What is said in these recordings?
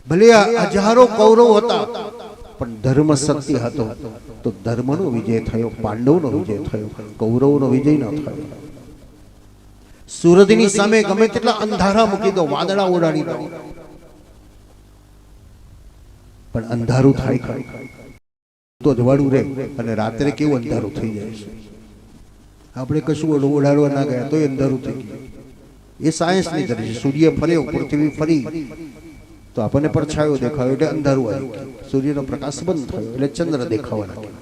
ભલે હજારો કૌરવ હતા પણ ધર્મ સત્ય હતો તો ધર્મનો વિજય થયો, પાંડવનો વિજય થયો, કૌરવનો વિજય ન થયો. સૂરજની સામે ગમે તેટલા અંધારા મૂકી દો, વાદળા ઉડાડી દો, પણ અંધારું થાય તો જવાડું રહે. અને રાત્રે કેવું અંધારું થઈ જાય છે. આપણે કશું ઓડાડવા ના ગયા તો અંધારું થઈ ગયું. એ સાયન્સની જરૂર છે. સૂર્ય ફર્યો, પૃથ્વી ફરી તો આપણને પડછાયો દેખાયો એટલે અંધારું આવી ગયું. સૂર્યનો પ્રકાશ બંધ થયો એટલે ચંદ્ર દેખાવા લાગ્યો.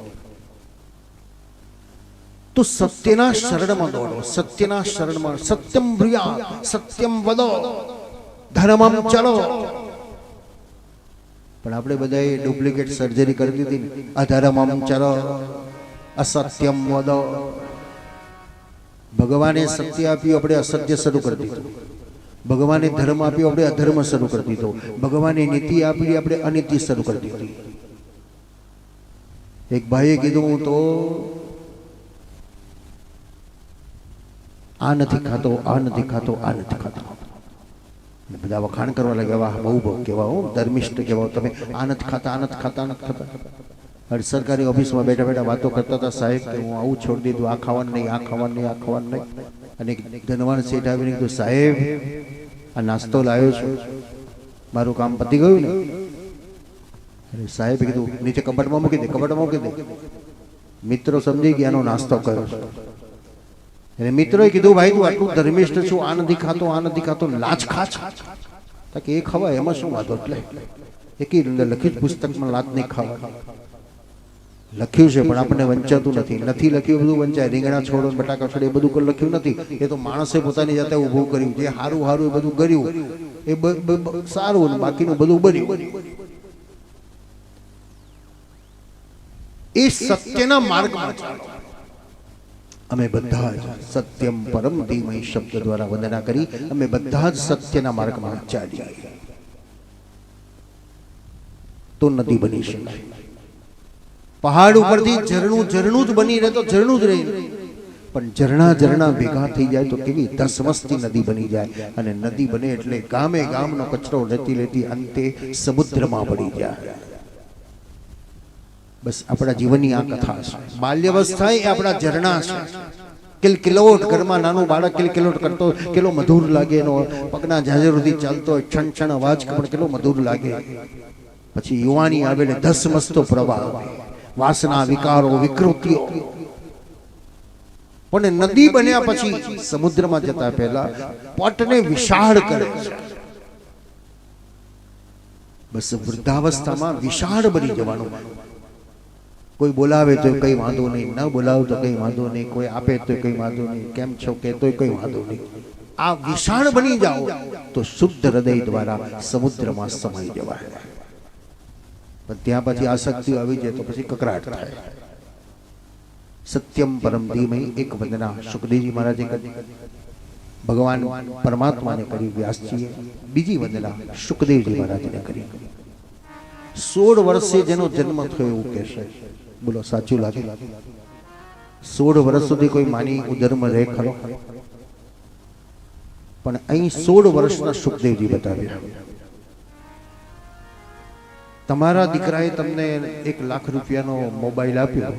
તો સત્યના શરણમાં દોડો, સત્યના શરણમાં. સત્યમ બ્રુયા, સત્યમ વદો, ધર્મમ ચલો. પણ આપણે બધાએ ડુપ્લિકેટ સર્જરી કરી દીધી ને. અધર્મમ ચલો, અસત્યમ વદો. ભગવાને સત્ય આપ્યું, આપણે અસત્ય શરૂ કરી દીધું. ભગવાને ધર્મ આપ્યો, આપણે અધર્મ શરૂ કરી દીધો. ભગવાને નીતિ આપી, આપણે અનીતિ શરૂ કરી દીધી. એક ભાઈએ કીધું હું તો આ નથી ખાતો, આ નથી ખાતો, આ નથી ખાતો. બધા વખાણ કરવા લાગ્યા, વાહ બહુ કેવા, હું ધર્મિષ્ઠ કેવા, તમે આ નથી ખાતા, આ નથી ખાતા, આ નથી ખાતા. સરકારી ઓફિસમાં બેઠા બેઠા વાતો કરતા હતા, સાહેબ કે હું આવું છોડી દીધું, આ ખાવાનું નહીં, આ ખાવાનું નહીં, આ ખાવાનું નહીં. અને ધનવાન શેઠ આવીને કીધું, સાહેબ આ નાસ્તો લાવ્યો છું, મારું કામ પતી ગયું ને? અને સાહેબે કીધું નીચે કબાટમાં મૂકી દે, કબાટમાં મૂકી દે. મિત્રો સમજી ગયા એનો નાસ્તો કર્યો છે. એટલે મિત્રોએ કીધું, ભાઈ તું આટલું ધર્મિષ્ઠ છું, આ નથી ખાતો, આ નથી ખાતો, લાજ ખા કે એ ખવાય, એમાં શું વાંધો? એટલે એક લખ્યું પુસ્તકમાં લાજ નહીં ખાવા લખ્યું છે, પણ આપણને વંચાતું નથી. નથી લખ્યું બધું વંચાય. રીંગણા છોડો, બટાકા છોડો એ બધું લખ્યું નથી. એ તો માણસે પોતાની જાતે ઊભું કર્યું. જે સારું સારું એ બધું કર્યું એ સારું, અને બાકીનું બધું બન્યું. એ સત્યના માર્ગમાં ચાલો. અમે બધા જ સત્યમ પરમ ધીમહિ શબ્દ દ્વારા વંદના કરી અમે બધા જ સત્યના માર્ગમાં ચાલીએ તો નદી બની શકાય. પહાડ ઉપરથી ઝરણું ઝરણું જ બની રહે તો ઝરણું જ રહે, પણ ઝરણા ઝરણા ભેગા થઈ જાય તો કેવી ધસમસતી નદી બની જાય. અને નદી બને એટલે ગામે ગામનો કચરો લેતી લેતી અંતે સમુદ્રમાં પડી જાય. બસ આપણા જીવનની આ કથા છે. બાલ્યાવસ્થા એ આપણા ઝરણા છે. કિલકિલોટ, ઘરમાં નાનું બાળક કિલકિલોટ કરતો કેટલો મધુર લાગે, એનો પગના ઝાંઝરથી ચાલતો છણ છણ અવાજ પણ કેટલો મધુર લાગે. પછી યુવાની આવે ને ધસમસતો પ્રવાહ આવે, વાસના, વિકારો, વિકૃતિઓ. પણ નદી બન્યા પછી સમુદ્રમાં જતા પહેલા પટને વિશાળ કરે છે. બસ વૃદ્ધાવસ્થામાં વિશાળ બની જવાનું. કોઈ બોલાવે તો કઈ વાંધો નહીં, ન બોલાવે તો કઈ વાંધો નહીં, કોઈ આપે તો કઈ વાંધો નહીં, કેમ છો કે તો કઈ વાંધો નહીં. આ વિશાળ બની જાઓ તો શુદ્ધ હૃદય દ્વારા સમુદ્રમાં સમાઈ જવાય. પણ ત્યાં પછી આસક્તિ આવી જાય તો પછી કકરાટ થાય. સત્યમ પરમ ધીમહિ એક વંદના સુખદેવજી મહારાજે કરી, ભગવાન પરમાત્માને કરી વ્યાસજીએ. બીજી વંદના સુખદેવજી મહારાજને કરી. 16 વર્ષે જેનો જન્મ થયો એવું કહેશે. બોલો સાચું લાગે? 16 વર્ષ સુધી કોઈ માની ઉદરમાં રહે ખરો? પણ અહીં 16 વર્ષના સુખદેવજી બતાવ્યા. તમારા દીકરાએ તમને 1 લાખ રૂપિયાનો મોબાઈલ આપ્યો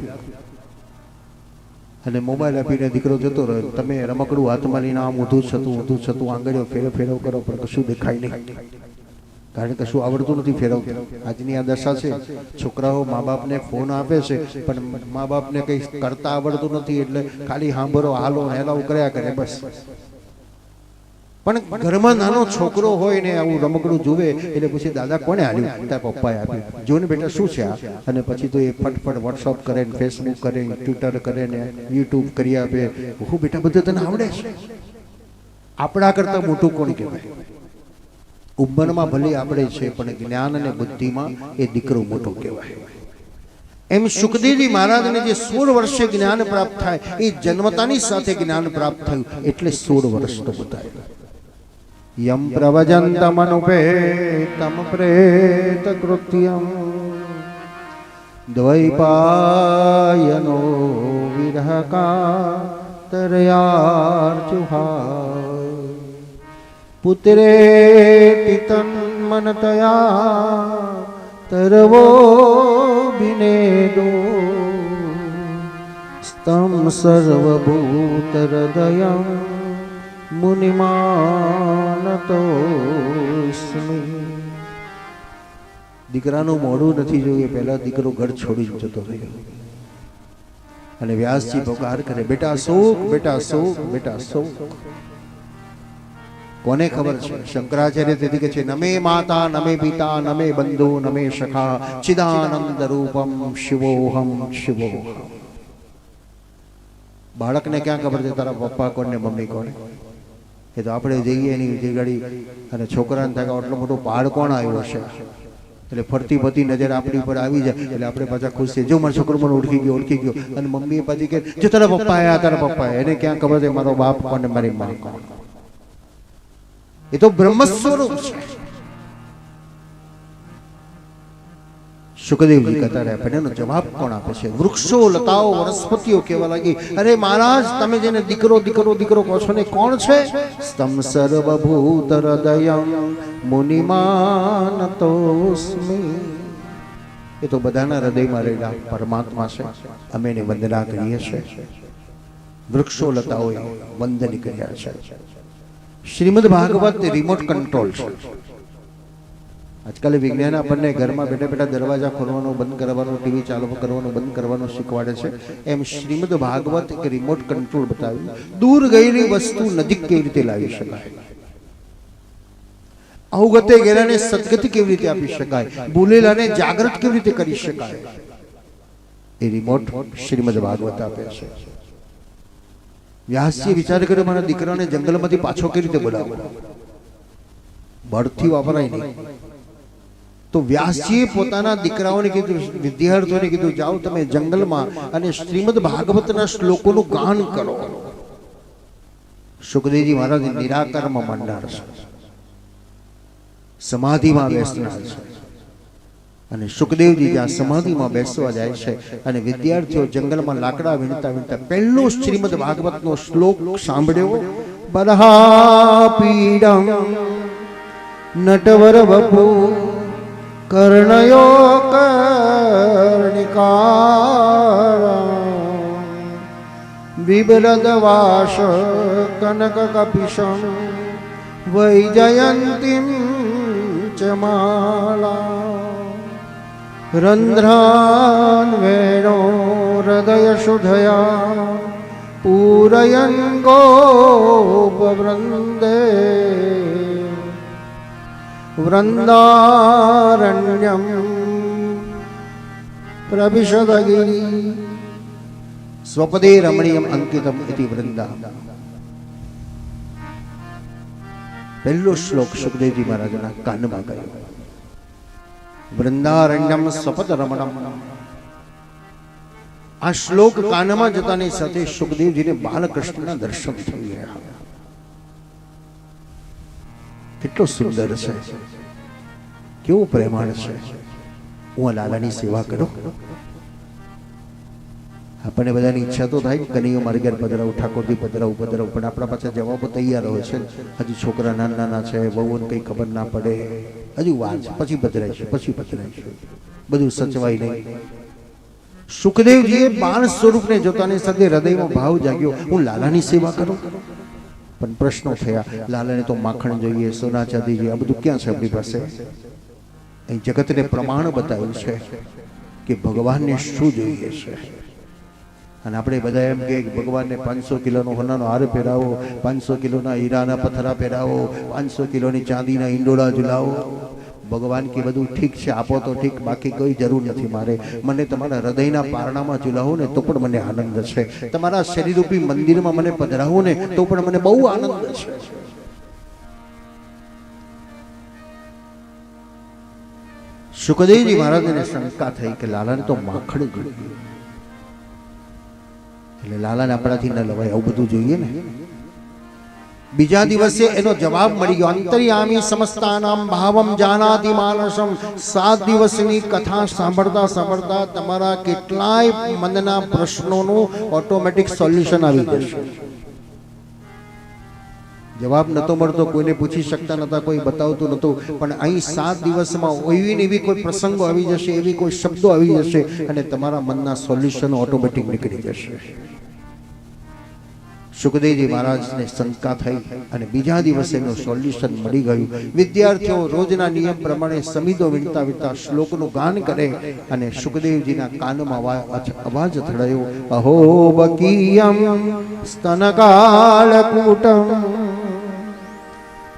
અને મોબાઈલ આપીને દીકરો જતો રહ્યો. તમે રમકડું હાથમાં લઈને આમ ઊંધું છતું આંગળીઓ ફેરવ કરો પણ કશું દેખાય નહીં, કારણ કે શું આવડતું નથી ફેરવતું. આજની આ દશા છે. છોકરાઓ મા બાપને ફોન આપે છે પણ મા બાપને કંઈ કરતા આવડતું નથી, એટલે ખાલી સાંભળો, હાલો, હેલાવ કર્યા કરે બસ. પણ ઘરમાં નાનો છોકરો હોય ને આવું રમકડું જુએ એટલે પછી દાદા કોને આપ્યું? તારા પપ્પાએ આપ્યું. જો ને બેટા શું છે આ? અને પછી તો એ ફટફટ વોટ્સઅપ કરે ને ફેસબુક કરે ને ટ્વિટર કરે ને યુટ્યુબ કરી આપે. હું બેટા બધું તને આવડે છે? આપણા કરતા મોટું કોણ કહેવાય? ઉંમરમાં ભલે આપણે છે પણ જ્ઞાન અને બુદ્ધિમાં એ દીકરો મોટો કહેવાય. એમ સુખદેવજી મહારાજને જે 16 વર્ષે જ્ઞાન પ્રાપ્ત થાય એ જન્મતાની સાથે જ્ઞાન પ્રાપ્ત થયું એટલે 16 વર્ષનો બતાવ્યો. યમ પ્રવજંતમનુપેતમ પ્રેત કૃત્યમ દ્વૈપાયનો વિરહકાતરયાર્ચુહા પુત્રેતિ તન્મ मनतया तरवो विनेदो स्तम सर्वभूत हृदय मुनिमानतोस्मि। દીકરાનું મોઢું નથી જોયું પહેલા દીકરો ઘર છોડી જતો રહ્યો અને વ્યાસજી પોકાર કરે, બેટા શોક, બેટા શોક, બેટા શોક. કોને ખબર છે? શંકરાચાર્ય તેથી કે છે, નમે માતા નમે પિતા નમે બંધુ નમે સખા ચિદાનંદ રૂપમ શિવોહમ શિવોહમ. બાળકને ક્યાં ખબર છે તારા પપ્પા કોણ ને મમ્મી કોણ? એ તો આપણે જઈએ એની જગાડી અને છોકરાને થાય આટલો મોટો પહાડ કોણ આવ્યો છે એટલે ફરતી ફરતી નજર આપણી પર આવી જાય એટલે આપણે પાછા ખુશ થઈ, જો મારો છોકરો મને ઓળખી ગયો. અને મમ્મી પાછી કે, જો તારા પપ્પા આવ્યા, તારા પપ્પા. એને ક્યાં ખબર છે મારો બાપ કોણ ને મારી મા કોણ? એ તો બ્રહ્મ સ્વરૂપ છે. સુખદેવજી કહેતા રહ્યા, પણ એનો જવાબ કોણ આપે છે? વૃક્ષો, લતાઓ, વનસ્પતિઓ કહેવા લાગી, અરે મહારાજ તમે જેને દીકરો દીકરો દીકરો કહો છો ને કોણ છે? સ્તમ સર્વભૂત હૃદય મુનિમાનતોસ્મિ. એ તો બધાના હૃદયમાં રહેલા પરમાત્મા છે. અમે એને વંદના કરીએ છીએ. વૃક્ષો લતાઓએ વંદન કર્યા છે. શ્રીમદ ભાગવત રિમોટ કંટ્રોલ છે. આજકાલ વિજ્ઞાન આપણને ઘરમાં બેઠા બેઠા દરવાજા ખોલવાનું બંધ કરવાનું, ટીવી ચાલુ કરવાનું બંધ કરવાનું શીખવાડે છે. એમ શ્રીમદ ભાગવત એક રિમોટ કંટ્રોલ બતાવ્યું. દૂર ગયેલી વસ્તુ નજીક કેવી રીતે લાવી શકાય, અવગતે ગયેલાને સદગતિ કેવી રીતે આપી શકાય, ભૂલેલાને જાગૃત કેવી રીતે કરી શકાય, એ રિમોટ શ્રીમદ ભાગવત આપે છે. વ્યાસજી વિચાર કર્યો, મારા દીકરાને જંગલમાંથી પાછો કેવી રીતે બોલાવો? બળથી વાપરાય નહીં. તો વ્યાસજીએ પોતાના દીકરાઓને કીધું, વિદ્યાર્થીઓને કીધું, જાઓ તમે જંગલમાં અને શ્રીમદ ભાગવતના શ્લોકોનું ગાન કરો. સુખદેવજી મહારાજ નિરાકારમાં માંડનાર છે, સમાધિમાં બેસનાર છે. અને સુખદેવજી જ્યાં સમાધિમાં બેસવા જાય છે અને વિદ્યાર્થીઓ જંગલમાં લાકડા વીણતા વીણતા પહેલો શ્રીમદ ભાગવતનો શ્લોક સાંભળ્યો. બરહા પીડમ નટવર વપુ કર્ણયો કર્ણિકાર બિબલદ વાસ કનક કપિશમ વૈજયંતીમ ચ માલા રંધ્રાન વેણો હૃદય શુધયા પૂરયન ગોપવૃંદે વૃંદારણ્યમ પ્રવિશદગિરી સ્વપદે રમણીયમ અંકિતમ ઇતિ વૃંદા. પહેલો શ્લોક સુખદેવજી મહારાજના કાનમાં ગયો. વૃંદારણ્યમ સ્વપદ રમણમ. આ શ્લોક કાનમાં જતાની સાથે સુખદેવજીને બાલકૃષ્ણના દર્શન થઈ ગયા. કેટલો સુંદર છે, કેવો પ્રેમાળ છે. હું લાલાની સેવા કરું. આપણને બધાની ઈચ્છા તો થાય કનૈયો મારી ઘર પધરાવું, ઠાકોરજી પધરાવું, પણ આપણા પાસે જવાબો તૈયાર હોય છે. હજુ છોકરા નાના નાના છે, બહુને કંઈ ખબર ના પડે, હજુ વાર છે, પછી પધરાઈશું, પછી પધરાઈશું, બધું સચવાય નહીં. સુખદેવજીએ બાળ સ્વરૂપને જોતાની સાથે હૃદયમાં ભાવ જાગ્યો, હું લાલાની સેવા કરું. પણ પ્રશ્નો થયા, લાલાને તો માખણ જોઈએ, સોના ચાંદી જોઈએ, આ બધું ક્યાં છે આપણી પાસે? અહીં જગતને પ્રમાણ બતાવ્યું છે કે ભગવાનને શું જોઈએ છે. અને આપણે બધા એમ કે ભગવાનને 500 કિલોનો સોનાનો હાર પહેરાવો, 500 કિલોના હીરાના પથ્થરા પહેરાવો, 500 કિલોની ચાંદીના ઈંડોળા ઝુલાવો. ભગવાન કે બધું ઠીક છે, આપો તો ઠીક, બાકી કોઈ જરૂર નથી મારે. મને તમારા હૃદયના પારણામાં ઝુલાવો ને તો પણ મને આનંદ છે. તમારા શરીરરૂપી મંદિરમાં મને પધરાવો ને તો પણ મને બહુ આનંદ છે. સુખદેવજી મહારાજને શંકા થઈ કે લાલાને તો માખણ જોઈએ, એટલે લાલાને આપણાથી ન લવાય, આવું બધું જોઈએ ને. બીજા દિવસે એનો જવાબ મળી ગયો. અંતર્યામી સમસ્તાનામ ભાવમ જાનાતિ માનસમ. 7 દિવસની કથા સાંભળતા સાંભળતા તમારા કેટલાય મનના પ્રશ્નોનું ઓટોમેટિક સોલ્યુશન આવી જશે. જવાબ નતો મળતો, કોઈને પૂછી શકતા નતા, કોઈ બતાવતું નતું. પણ અહીં 7 દિવસમાં એવી ને એવી કોઈ પ્રસંગો આવી જશે, એવી કોઈ શબ્દો આવી જશે અને તમારા મનના સોલ્યુશન ઓટોમેટિક નીકળી જશે. સુખદેવજી મહારાજને શંકા થઈ અને બીજા દિવસે એનું સોલ્યુશન મળી ગયું. વિદ્યાર્થીઓ રોજના નિયમ પ્રમાણે સમિધો વીણતા વીણતા શ્લોકનું ગાન કરે અને સુખદેવજીના કાનમાં અવાજ થડાયો, અહો બકીયમ સ્તનકાળકૂટમ.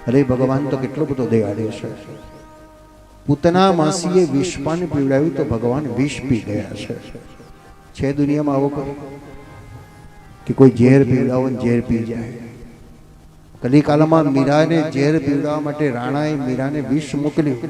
અરે ભગવાન તો કેટલો બધો દયાળુ છે. પૂતના માસીએ વિષપાન પીવડાવ્યું તો ભગવાન વિષ પી ગયા છે દુનિયામાં આવો કોઈ કે કોઈ ઝેર પીવડાવો ને ઝેર પી જાય? કલિકાલમાં મીરાને ઝેર પીવડાવવા માટે રાણાએ મીરાને વિષ મોકલ્યું.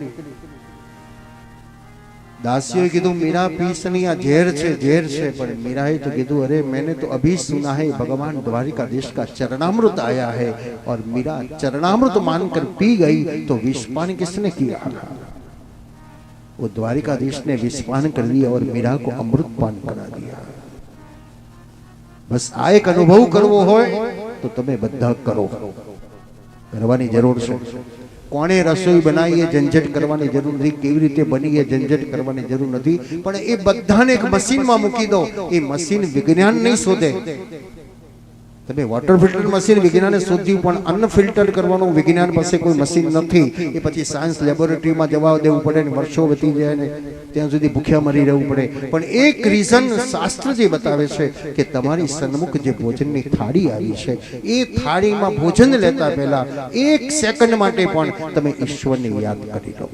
દાસીઓએ કીધું મીરા પીસ નહીં, આ ઝેર છે, ઝેર છે. પણ मीराए तो કીધું, अरे मैंने तो अभी सुना है भगवान द्वारिकाधीश का चरणामृत आया है. और मीरा चरणामृत मानकर पी गई तो विषपान किसने किया? वो द्वारिकाधीश ने विषपान कर लिया और मीरा को अमृत पान करा दिया. बस આ એક અનુભવ કરવો હોય તો તમે બધા કરો. કરવાની જરૂર છે. કોણે રસોઈ બનાવી એ ઝંઝટ કરવાની જરૂર નથી, કેવી રીતે બની એ ઝંઝટ કરવાની જરૂર નથી. પણ એ બધાને એક મશીનમાં મૂકી દો. એ મશીન વિજ્ઞાન નહીં શોધે. તમે વોટર ફિલ્ટર મશીન વિજ્ઞાને શોધ્યું, પણ અન્ન ફિલ્ટર કરવાનું વિજ્ઞાન પાસે કોઈ મશીન નથી. એ પછી સાયન્સ લેબોરેટરીમાં જવા દેવું પડે ને વર્ષો વીતી જાય ને ત્યાં સુધી ભૂખ્યા મરી રહેવું પડે. પણ એક રીઝન શાસ્ત્ર જે બતાવે છે કે તમારી સન્મુખ જે ભોજનની થાળી આવી છે એ થાળીમાં ભોજન લેતા પહેલા 1 સેકન્ડ માટે પણ તમે ઈશ્વરને યાદ કરી લો.